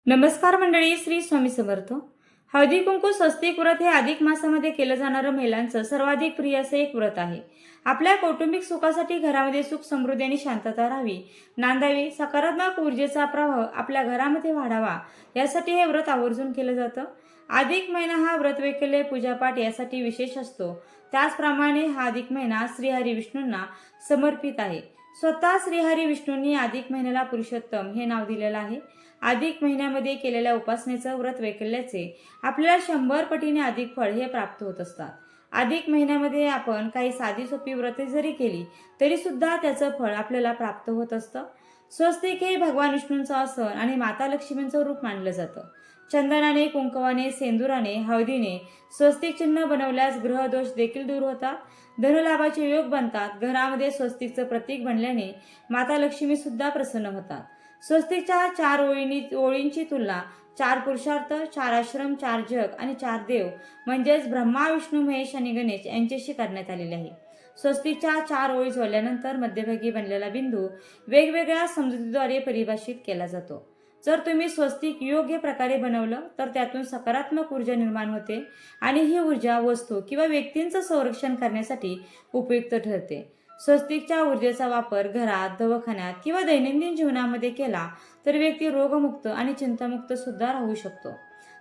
नमस्कार मंडळी, श्री स्वामी समर्थ. हळदी कुंकू स्वस्तिक व्रत हे अधिक मासामध्ये केलं जाणारं महिलांचं सर्वाधिक प्रिय असं एक व्रत आहे. आपल्या कौटुंबिक सुखासाठी घरामध्ये सुख समृद्धी आणि शांतता राहावी, नांदावी, सकारात्मक ऊर्जेचा प्रवाह आपल्या घरामध्ये वाढावा, यासाठी हे व्रत आवर्जून केलं जातं. अधिक महिना हा व्रत वैकल्य पूजापाठ यासाठी विशेष असतो. त्याचप्रमाणे हा अधिक महिना श्रीहरी विष्णूंना समर्पित आहे. स्वतः श्रीहरी विष्णूंनी अधिक महिन्याला पुरुषोत्तम हे नाव दिलेलं आहे. अधिक महिन्यामध्ये केलेल्या उपासनेचं व्रत वैकल्याचे आपल्याला 100 पटीने अधिक फळ हे प्राप्त होत असतात. अधिक महिन्यामध्ये आपण काही साधी सोपी व्रते जरी केली तरी सुद्धा त्याचं फळ आपल्याला प्राप्त होत असतं. स्वस्तिक हे भगवान विष्णूंचं आसन आणि माता लक्ष्मींचं रूप मानलं जातं. चंदनाने, कुंकवाने, सेंदुराने, हळदीने स्वस्तिक चिन्ह बनवल्यास ग्रहदोष देखील दूर होतात, धनलाभाचे योग बनतात. घरामध्ये स्वस्तिकचं प्रतीक बनल्याने माता लक्ष्मी सुद्धा प्रसन्न होतात. स्वस्तिकच्या 4 ओळींची तुलना 4 पुरुषार्थ, 4 आश्रम, 4 जग आणि 4 देव म्हणजेच ब्रह्मा, विष्णू, महेश आणि गणेश यांच्याशी करण्यात आलेले आहे. स्वस्तिकच्या 4 ओळी जोडल्यानंतर मध्यभागी बनलेला बिंदू वेगवेगळ्या समजुतीद्वारे परिभाषित केला जातो. जर तुम्ही स्वस्तिक योग्य प्रकारे बनवलं तर त्यातून सकारात्मक ऊर्जा निर्माण होते आणि ही ऊर्जा वस्तू किंवा व्यक्तींचं संरक्षण करण्यासाठी उपयुक्त ठरते. स्वस्तिकच्या ऊर्जेचा वापर घरात, दवाखान्यात किंवा दैनंदिन जीवनामध्ये केला तर व्यक्ती रोगमुक्त आणि चिंतामुक्त सुद्धा राहू शकतो.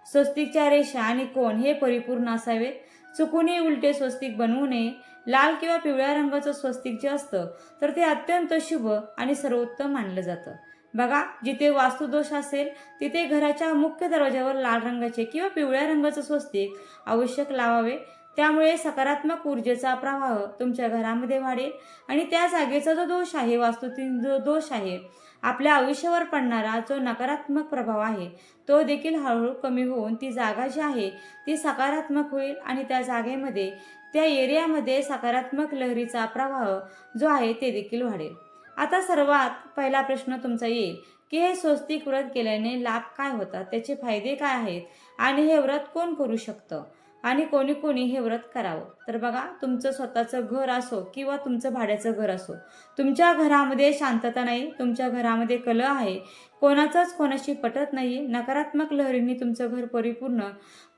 स्वस्तिकच्या रेषा आणि कोन हे परिपूर्ण असावेत. चुकूनही उलटे स्वस्तिक बनवू नये. लाल किंवा पिवळ्या रंगाचं स्वस्तिक जे असतं तर ते अत्यंत शुभ आणि सर्वोत्तम मानलं जातं. बघा, जिथे वास्तुदोष असेल तिथे घराच्या मुख्य दरवाज्यावर लाल रंगाचे किंवा पिवळ्या रंगाचं स्वस्तिक आवश्यक लावावे. त्यामुळे सकारात्मक ऊर्जेचा प्रवाह तुमच्या घरामध्ये वाढेल आणि त्या जागेचा जो दोष आहे, वास्तूतील जो दोष आहे, आपल्या आयुष्यावर पडणारा जो नकारात्मक प्रभाव आहे तो देखील हळूहळू कमी होऊन ती जागा जी आहे ती सकारात्मक होईल आणि त्या जागेमध्ये, त्या एरियामध्ये सकारात्मक लहरीचा प्रवाह जो आहे ते देखील वाढेल. आता सर्वात पहिला प्रश्न तुमचा येईल की हे स्वस्तिक व्रत केल्याने लाभ काय होतात, त्याचे फायदे काय आहेत आणि हे व्रत कोण करू शकतं आणि कोणी कोणी हे व्रत करावं. तर बघा, तुमचं स्वतःचं घर असो किंवा तुमचं भाड्याचं घर असो, तुमच्या घरामध्ये शांतता नाही, तुमच्या घरामध्ये कलह आहे, कोणाचंच कोणाशी पटत नाही, नकारात्मक लहरींनी तुमचं घर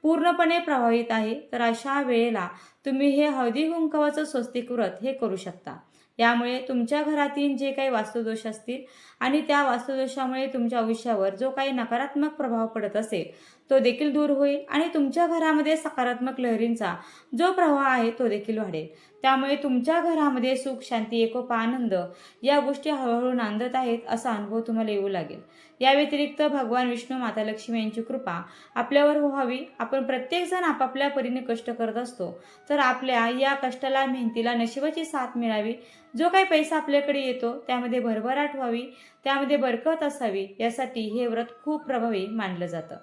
पूर्णपणे प्रभावित आहे, तर अशा वेळेला तुम्ही हे हळदी कुंकवाचं स्वस्तिक व्रत हे करू शकता. यामुळे तुमच्या घरातील जे काही वास्तुदोष असतील आणि त्या वास्तुदोषामुळे तुमच्या आयुष्यावर जो काही नकारात्मक प्रभाव पडत असेल तो देखील दूर होईल आणि तुमच्या घरामध्ये सकारात्मक लहरींचा जो प्रवाह आहे तो देखील वाढेल. त्यामुळे तुमच्या घरामध्ये सुख, शांती, एकोपा, आनंद या गोष्टी हळूहळू नांदत आहेत असा अनुभव तुम्हाला येऊ लागेल. या व्यतिरिक्त भगवान विष्णू, माता लक्ष्मी यांची कृपा आपल्यावर व्हावी. आपण प्रत्येकजण आपापल्या परीने कष्ट करत असतो, तर आपल्या या कष्टाला, मेहनतीला नशिबाची साथ मिळावी. जो काही पैसा आपल्याकडे येतो त्यामध्ये भरभराट व्हावी, त्यामध्ये बरकत असावी, यासाठी हे व्रत खूप प्रभावी मानलं जातं.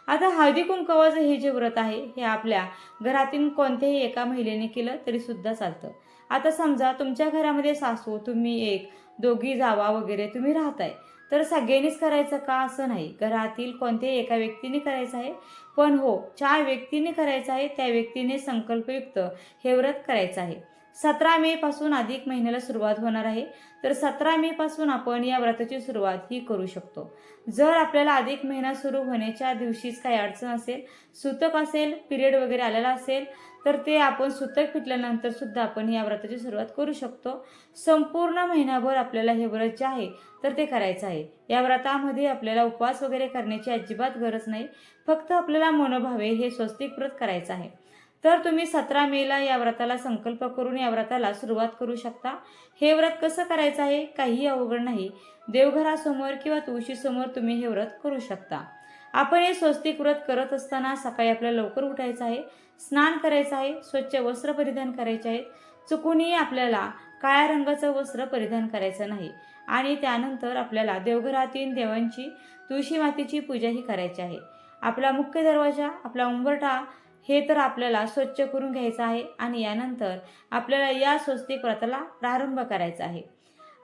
आता हळदी कुंकवाचं हे जे व्रत आहे हे आपल्या घरातील कोणत्याही एका महिलेने केलं तरी सुद्धा चालतं. आता समजा तुमच्या घरामध्ये सासू, तुम्ही एक, दोघी जावा वगैरे तुम्ही राहताय, तर सगळ्यांनीच करायचं का असं नाही. घरातील कोणत्याही एका व्यक्तीने करायचं आहे, पण हो, 4 व्यक्तीने करायचं आहे. त्या व्यक्तीने संकल्पयुक्त हे व्रत करायचं आहे. 17 मे पासून अधिक महिन्याला सुरुवात होणार आहे, तर 17 मे पासून आपण या व्रताची सुरुवात ही करू शकतो. जर आपल्याला अधिक महिना सुरू होण्याच्या दिवशीच काही अडचण असेल, सुतक असेल, पिरियड वगैरे आलेला असेल, तर ते आपण सुतक फिटल्यानंतर सुद्धा आपण या व्रताची सुरुवात करू शकतो. संपूर्ण महिनाभर आपल्याला हे व्रत जे आहे तर ते करायचं आहे. या व्रतामध्ये आपल्याला उपवास वगैरे करण्याची अजिबात गरज नाही, फक्त आपल्याला मनोभावे हे स्वस्तिक व्रत करायचं आहे. तर तुम्ही 17 मेला या व्रताला संकल्प करून या व्रताला सुरुवात करू शकता. हे व्रत कसं करायचं आहे, काही अवघड नाही. देवघरासमोर किंवा तुळशीसमोर तुम्ही हे व्रत करू शकता. आपण हे स्वस्तिक व्रत करत असताना सकाळी आपल्याला लवकर उठायचं आहे, स्नान करायचं आहे, स्वच्छ वस्त्र परिधान करायचे आहे. चुकूनही आपल्याला काळ्या रंगाचं वस्त्र परिधान करायचं नाही आणि त्यानंतर आपल्याला देवघरातील देवांची, तुळशी मातेची पूजाही करायची आहे. आपला मुख्य दरवाजा, आपला उंबरठा हे तर आपल्याला स्वच्छ करून घ्यायचं आहे आणि यानंतर आपल्याला या स्वस्तिक व्रताला प्रारंभ करायचा आहे.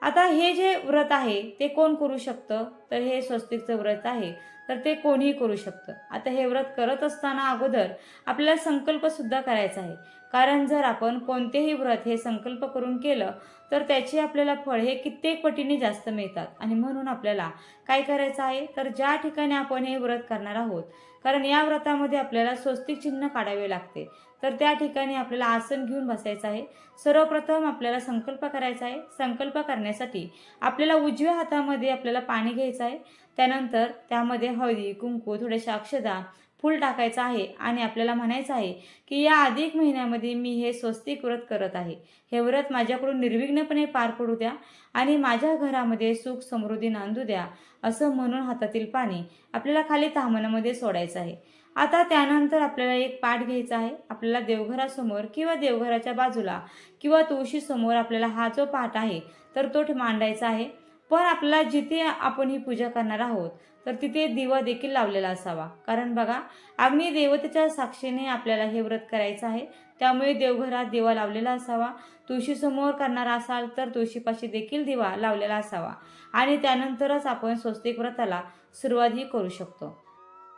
आता हे जे व्रत आहे ते कोण करू शकतं, तर हे स्वस्तिकचं व्रत आहे तर ते कोणीही करू शकतं. आता हे व्रत करत असताना अगोदर आपल्याला संकल्प सुद्धा करायचा आहे. कारण जर आपण कोणतेही व्रत हे संकल्प करून केलं तर त्याचे आपल्याला फळ हे कित्येक पटीने जास्त मिळतात. आणि म्हणून आपल्याला काय करायचं आहे, तर ज्या ठिकाणी आपण हे व्रत करणार आहोत, कारण या व्रतामध्ये आपल्याला स्वस्तिक चिन्ह काढावे लागते, तर त्या ठिकाणी आपल्याला आसन घेऊन बसायचं आहे. सर्वप्रथम आपल्याला संकल्प करायचा आहे. संकल्प करण्यासाठी आपल्याला उजव्या हातामध्ये आपल्याला पाणी घ्यायचं आहे. त्यानंतर त्यामध्ये हळदी, कुंकू, थोड्याशा अक्षता, फूल टाकायचं आहे आणि आपल्याला म्हणायचं आहे की या अधिक महिन्यामध्ये मी हे स्वस्तिक व्रत करत आहे. हे व्रत माझ्याकडून निर्विघ्नपणे पार पडू द्या आणि माझ्या घरामध्ये सुख समृद्धी नांदू द्या, असं म्हणून हातातील पाणी आपल्याला खाली ताम्हणामध्ये सोडायचं आहे. आता त्यानंतर आपल्याला एक पाट घ्यायचा आहे. आपल्याला देवघरासमोर किंवा देवघराच्या बाजूला किंवा तुळशीसमोर आपल्याला हा जो पाट आहे तर तो मांडायचा आहे. पण आपल्याला जिथे आपण ही पूजा करणार आहोत तर तिथे दिवा देखील लावलेला असावा. कारण बघा, अग्निदेवतेच्या साक्षीने आपल्याला हे व्रत करायचं आहे, त्यामुळे देवघरात दिवा लावलेला असावा. तुळशीसमोर करणार असाल तर तुळशीपाशी देखील दिवा लावलेला असावा आणि त्यानंतरच आपण स्वस्तिक व्रताला सुरुवातही करू शकतो.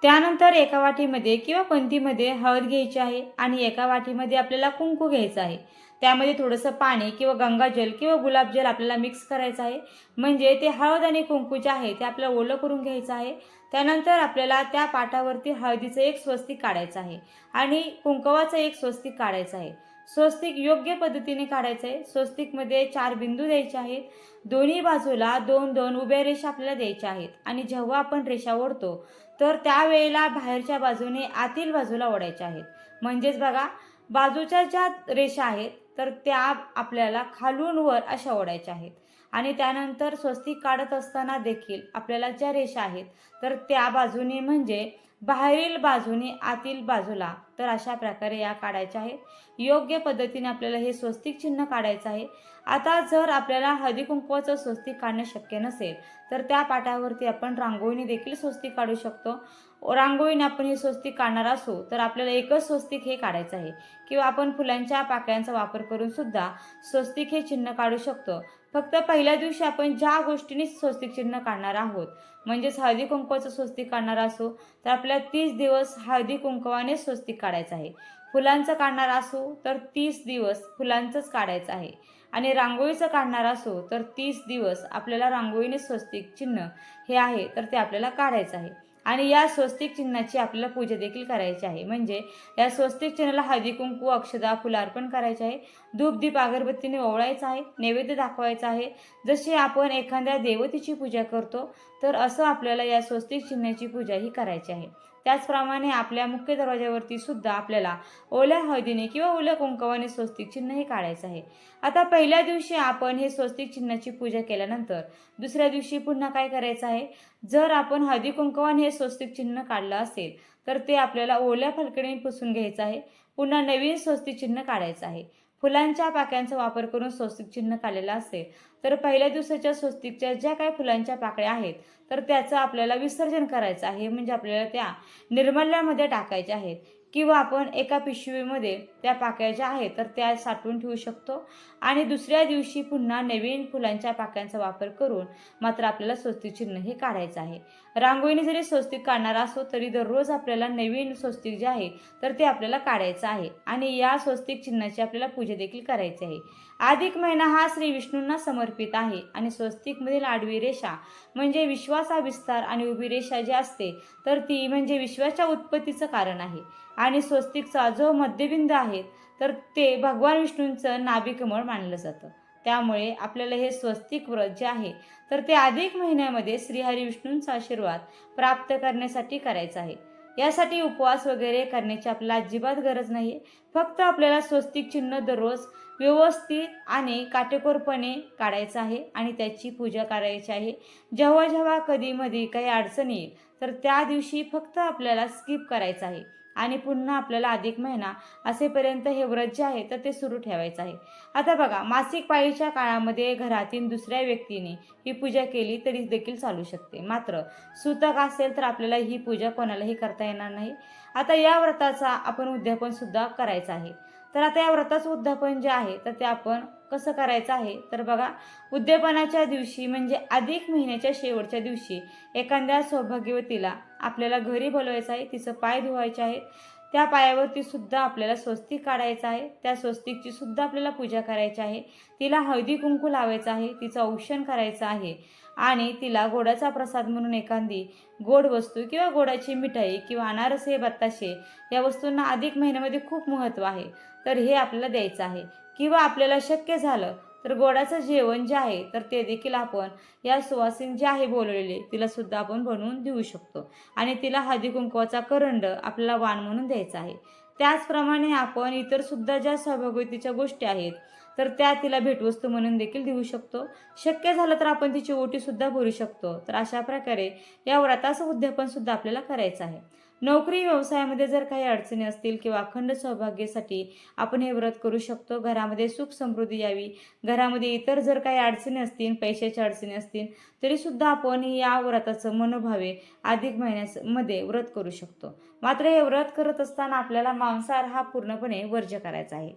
त्यानंतर एका वाटीमध्ये किंवा पंतीमध्ये हळद घ्यायची आहे आणि एका वाटीमध्ये आपल्याला कुंकू घ्यायचं आहे. त्यामध्ये थोडंसं पाणी किंवा गंगाजल किंवा गुलाबजल आपल्याला मिक्स करायचं आहे. म्हणजे ते हळद आणि कुंकू जे आहे ते आपल्याला ओलं करून घ्यायचं आहे. त्यानंतर आपल्याला त्या पाटावरती हळदीचं एक स्वस्तिक काढायचं आहे आणि कुंकवाचं एक स्वस्तिक काढायचं आहे. स्वस्तिक योग्य पद्धतीने काढायचं आहे. स्वस्तिकमध्ये 4 बिंदू द्यायचे आहेत. दोन्ही बाजूला 2-2 उभ्या रेषा आपल्याला द्यायच्या आहेत आणि जेव्हा आपण रेषा ओढतो तर त्यावेळेला बाहेरच्या बाजूने आतील बाजूला ओढायच्या आहेत. म्हणजेच बघा, बाजूच्या ज्या रेषा आहेत तर त्या आपल्याला खालून वर अशा ओढायच्या आहेत. आणि त्यानंतर स्वस्तिक काढत असताना देखील आपल्याला ज्या रेषा आहेत तर त्या बाजूने म्हणजे बाहेरील बाजूने आतील बाजूला तर अशा प्रकारे या काढायच्या आहेत. योग्य पद्धतीने आपल्याला हे स्वस्तिक चिन्ह काढायचं आहे. आता जर आपल्याला हळदी कुंकवाचं स्वस्तिक काढणं शक्य नसेल तर त्या पाटावरती आपण रांगोळीने देखील स्वस्तिक काढू शकतो. रांगोळीने आपण हे स्वस्तिक काढणार असो तर आपल्याला एकच स्वस्तिक हे काढायचं आहे किंवा आपण फुलांच्या पाकळ्यांचा वापर करून सुद्धा स्वस्तिक हे चिन्ह काढू शकतो. फक्त पहिल्या दिवशी आपण ज्या गोष्टीने स्वस्तिक चिन्ह काढणार आहोत, म्हणजेच हळदी कुंकवाचं स्वस्तिक काढणार असो तर आपल्याला 30 दिवस हळदी कुंकवाने स्वस्तिक काढायचं आहे. फुलांचं काढणार असो तर 30 दिवस फुलांचंच काढायचं आहे आणि रांगोळीचं काढणार असो तर 30 दिवस आपल्याला रांगोळीने स्वस्तिक चिन्ह हे आहे तर ते आपल्याला काढायचं आहे. आणि या स्वस्तिक चिन्हाची आपल्याला पूजा देखील करायची आहे. म्हणजे या स्वस्तिक चिन्हाला हळदी कुंकू, अक्षदा, फुलं अर्पण करायचे आहे. धूप दीप अगरबत्तीने ओवाळायचं आहे. नैवेद्य दाखवायचा आहे. जसे आपण एखाद्या देवतेची पूजा करतो तर असं आपल्याला या स्वस्तिक चिन्हाची पूजा ही करायची आहे. त्याचप्रमाणे आपल्या मुख्य दरवाजावरती सुद्धा आपल्याला ओल्या हळदीने किंवा ओल्या कुंकवाने स्वस्तिक चिन्ह हे काढायचं आहे. आता पहिल्या दिवशी आपण हे स्वस्तिक चिन्हाची पूजा केल्यानंतर दुसऱ्या दिवशी पुन्हा काय करायचं आहे, जर आपण हळदी कुंकवाने हे स्वस्तिक चिन्ह काढलं असेल तर ते आपल्याला ओल्या फलकणीने पुसून घ्यायचं आहे. पुन्हा नवीन स्वस्तिक चिन्ह काढायचं आहे. फुलांच्या पाकळ्यांचा वापर करून स्वस्तिक चिन्ह काढलेलं असेल तर पहिल्या दिवसाच्या स्वस्तिकच्या ज्या काही फुलांच्या पाकळ्या आहेत तर त्याचं आपल्याला विसर्जन करायचं आहे. म्हणजे आपल्याला त्या निर्माल्यामध्ये टाकायच्या आहेत किंवा आपण एका पिशवीमध्ये त्या पाकळ्या ज्या आहेत तर त्या साठवून ठेवू शकतो. आणि दुसऱ्या दिवशी पुन्हा नवीन फुलांच्या पाकळ्यांचा वापर करून मात्र आपल्याला स्वस्तिक चिन्ह हे काढायचं आहे. रांगोळीने जरी स्वस्तिक काढणार असो तरी दररोज आपल्याला नवीन स्वस्तिक जे आहे तर ते आपल्याला काढायचं आहे आणि या स्वस्तिक चिन्हाची आपल्याला पूजा देखील करायची आहे. अधिक महिना हा श्री विष्णूंना समर्पित आहे आणि स्वस्तिकमधील आडवी रेषा म्हणजे विश्वाचा विस्तार आणि उभी रेषा जी असते तर ती म्हणजे विश्वाच्या उत्पत्तीचं कारण आहे. आणि स्वस्तिकचा जो मध्यबिंदू आहे तर ते भगवान विष्णूंचं नाभिकमळ मानलं जातं. त्यामुळे आपल्याला हे स्वस्तिक व्रत जे आहे तर ते अधिक महिन्यामध्ये श्रीहरी विष्णूंचा आशीर्वाद प्राप्त करण्यासाठी करायचं आहे. यासाठी उपवास वगैरे करण्याची आपल्याला अजिबात गरज नाही. फक्त आपल्याला स्वस्तिक चिन्ह दररोज व्यवस्थित आणि काटेकोरपणे काढायचं आहे आणि त्याची पूजा करायची आहे. जेव्हा जेव्हा कधी मधी काही अडचण येईल तर त्या दिवशी फक्त आपल्याला स्किप करायचं आहे आणि पुन्हा आपल्याला अधिक महिना असेपर्यंत हे व्रत जे आहे तर ते सुरू ठेवायचं आहे. आता बघा, मासिक पाळीच्या काळामध्ये घरातील दुसऱ्या व्यक्तीने ही पूजा केली तरी देखील चालू शकते. मात्र सूतक असेल तर आपल्याला ही पूजा कोणालाही करता येणार नाही. आता या व्रताचा आपण उद्यापन सुद्धा करायचं आहे. तर आता या व्रताचं उद्यापन जे आहे तर ते आपण कसं करायचं आहे, तर बघा, उद्यापनाच्या दिवशी म्हणजे अधिक महिन्याच्या शेवटच्या दिवशी एखाद्या सौभाग्यवतीला आपल्याला घरी बोलवायचं आहे. तिचं पाय धुवायचे आहेत. त्या पायावरती सुद्धा आपल्याला स्वस्तिक काढायचं आहे. त्या स्वस्तिकची सुद्धा आपल्याला पूजा करायची आहे. तिला हळदी कुंकू लावायचं आहे, तिचं औक्षण करायचं आहे आणि तिला गोडाचा प्रसाद म्हणून एखादी गोड वस्तू किंवा गोडाची मिठाई किंवा अनारसे बत्ताशे या वस्तूंना अधिक महिन्यामध्ये खूप महत्त्व आहे, तर हे आपल्याला द्यायचं आहे. किंवा आपल्याला शक्य झालं तर गोडाचं जेवण जे आहे तर ते देखील आपण या सुवासीन जे आहे बोलवलेले तिला सुद्धा आपण बनवून देऊ शकतो आणि तिला हळदी कुंकवाचा करंड आपल्याला वाण म्हणून द्यायचा आहे. त्याचप्रमाणे आपण इतर सुद्धा ज्या सौभाग्यवतीच्या गोष्टी आहेत तर त्या तिला भेटवस्तू म्हणून देखील देऊ शकतो. शक्य झालं तर आपण तिची ओटी सुद्धा भरू शकतो. तर अशा प्रकारे या व्रताचं उद्यापन सुद्धा आपल्याला करायचं आहे. नोकरी व्यवसायामध्ये जर काही अडचणी असतील किंवा अखंड सौभाग्यासाठी आपण हे व्रत करू शकतो. घरामध्ये सुख समृद्धी यावी, घरामध्ये इतर जर काही अडचणी असतील, पैशाच्या अडचणी असतील तरी सुद्धा आपण या व्रताचं मनोभावे अधिक महिन्यामध्ये व्रत करू शकतो. मात्र हे व्रत करत असताना आपल्याला मांसाहार हा पूर्णपणे वर्ज्य करायचा आहे.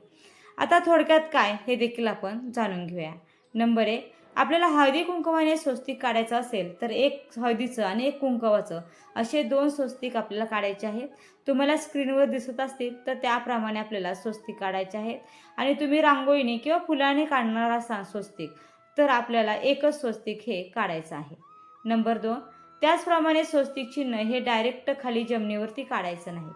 आता थोडक्यात काय हे देखील आपण जाणून घेऊया. नंबर 1, आपल्याला हळदी कुंकवाने स्वस्तिक काढायचं असेल तर एक हळदीचं आणि एक कुंकवाचं असे 2 स्वस्तिक आपल्याला काढायचे आहेत. तुम्हाला स्क्रीनवर दिसत असतील तर त्याप्रमाणे आपल्याला स्वस्तिक काढायचे आहेत आणि तुम्ही रांगोळीने किंवा फुलाने काढणार असाल स्वस्तिक तर आपल्याला एकच स्वस्तिक हे काढायचं आहे. नंबर 2, त्याचप्रमाणे स्वस्तिक चिन्ह हे डायरेक्ट खाली जमिनीवरती काढायचं नाही.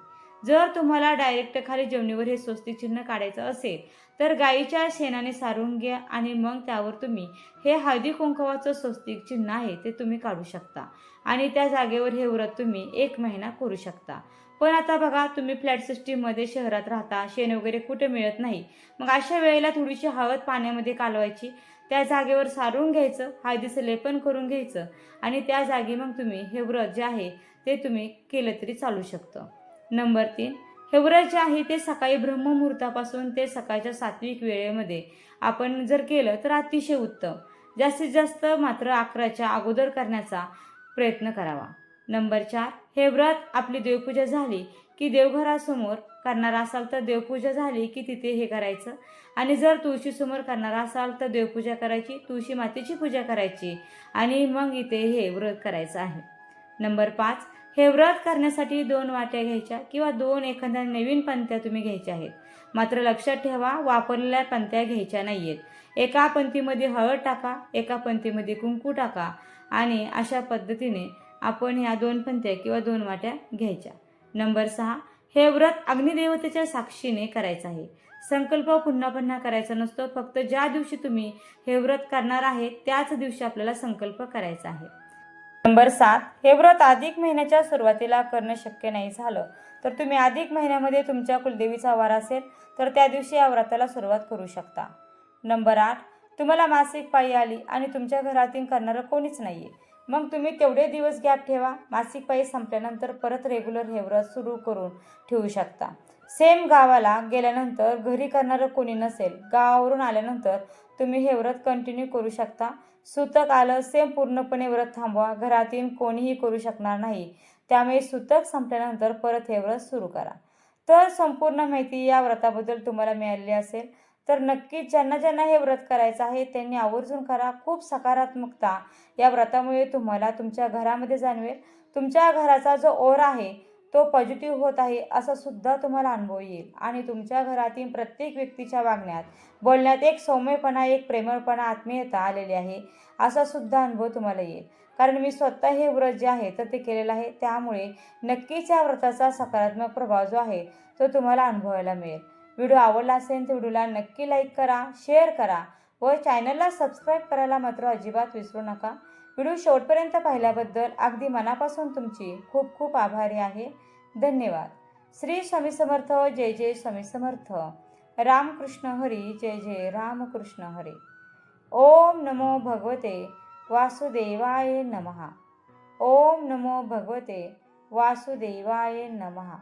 जर तुम्हाला डायरेक्ट खाली जमिनीवर हे स्वस्तिक चिन्ह काढायचं असेल तर गाईच्या शेणाने सारून घ्या आणि मग त्यावर तुम्ही हे हळदी कुंकवाचं स्वस्तिक चिन्ह आहे ते तुम्ही काढू शकता आणि त्या जागेवर हे व्रत तुम्ही 1 महिना करू शकता. पण आता बघा, तुम्ही फ्लॅट सिस्टीममध्ये शहरात राहता, शेण वगैरे कुठे मिळत नाही. मग अशा वेळेला थोडीशी हळद पाण्यामध्ये कालवायची, त्या जागेवर सारून घ्यायचं, हळदीचं लेपन करून घ्यायचं आणि त्या जागी मग तुम्ही हे व्रत जे आहे ते तुम्ही केलं तरी चालू शकतं. नंबर 3, हे व्रत जे आहे ते सकाळी ब्रह्ममुहूर्तापासून ते सकाळच्या सात्विक वेळेमध्ये आपण जर केलं तर अतिशय उत्तम. जास्तीत जास्त मात्र 11च्या अगोदर करण्याचा प्रयत्न करावा. नंबर 4, हे व्रत आपली देवपूजा झाली की देवघरासमोर करणार असाल तर देवपूजा झाली की तिथे हे करायचं आणि जर तुळशीसमोर करणार असाल तर देवपूजा करायची, तुळशी मातेची पूजा करायची आणि मग इथे हे व्रत करायचं आहे. नंबर 5, हे व्रत करण्यासाठी 2 वाट्या घ्यायच्या किंवा 2 एखाद्या नवीन पंत्या तुम्ही घ्यायच्या आहेत. मात्र लक्षात ठेवा, वापरलेल्या पंत्या घ्यायच्या नाहीयेत. एका पंथीमध्ये हळद टाका, एका पंथीमध्ये कुंकू टाका आणि अशा पद्धतीने आपण ह्या 2 पंत्या किंवा 2 वाट्या घ्यायच्या. नंबर 6, हे व्रत अग्निदेवतेच्या साक्षीने करायचं आहे. संकल्प पुन्हा पुन्हा करायचा नसतो. फक्त ज्या दिवशी तुम्ही हे व्रत करणार आहे त्याच दिवशी आपल्याला संकल्प करायचा आहे. नंबर 7, हे व्रत अधिक महिन्याच्या सुरुवातीला करणं शक्य नाही झालं तर तुम्ही अधिक महिन्यामध्ये तुमच्या कुलदेवीचा वार असेल तर त्या दिवशी या व्रताला सुरुवात करू शकता. नंबर 8, तुम्हाला मासिक पाळी आली आणि तुमच्या घरातील करणारं कोणीच नाहीये, मग तुम्ही तेवढे दिवस गॅप ठेवा. मासिक पाळी संपल्यानंतर परत रेग्युलर हे व्रत सुरू करून ठेवू शकता. सेम गावाला गेल्यानंतर घरी करणारं कोणी नसेल, गावावरून आल्यानंतर तुम्ही हे व्रत कंटिन्यू करू शकता. सुतक आलं सेम पूर्णपणे व्रत थांबवा, घरातील कोणीही करू शकणार नाही, त्यामुळे सुतक संपल्यानंतर परत हे व्रत सुरू करा. तर संपूर्ण माहिती या व्रताबद्दल तुम्हाला मिळालेली असेल तर नक्कीच ज्यांना ज्यांना हे व्रत करायचं आहे त्यांनी आवर्जून करा. खूप सकारात्मकता या व्रतामुळे तुम्हाला तुमच्या घरामध्ये जाणवेल. तुमच्या घराचा जो ओर आहे तो पॉझिटिव्ह होत आहे असा सुद्धा तुम्हाला अनुभव येईल आणि तुमच्या घरातील प्रत्येक व्यक्तीच्या वागण्यात बोलण्यात एक सौम्यपणा, एक प्रेमळपणा, आत्मीयता आलेली आहे असा सुद्धा अनुभव तुम्हाला येईल. कारण मी स्वतः हे व्रत जे आहे तर ते केलेलं आहे, त्यामुळे नक्कीच या व्रताचा सकारात्मक प्रभाव जो आहे तो तुम्हाला अनुभवायला मिळेल. व्हिडिओ आवडला असेल तर व्हिडिओला नक्की लाईक करा, शेअर करा व चॅनलला सबस्क्राईब करायला मात्र अजिबात विसरू नका. व्हिडिओ शेवटपर्यंत पाहिल्याबद्दल अगदी मनापासून तुमची खूप खूप आभारी आहे. धन्यवाद. श्री स्वामी समर्थ. जय जय स्वामी समर्थ. रामकृष्ण हरी. जय जय रामकृष्ण हरी. ओम नमो भगवते वासुदेवाय नमः. ओम नमो भगवते वासुदेवाय नमः.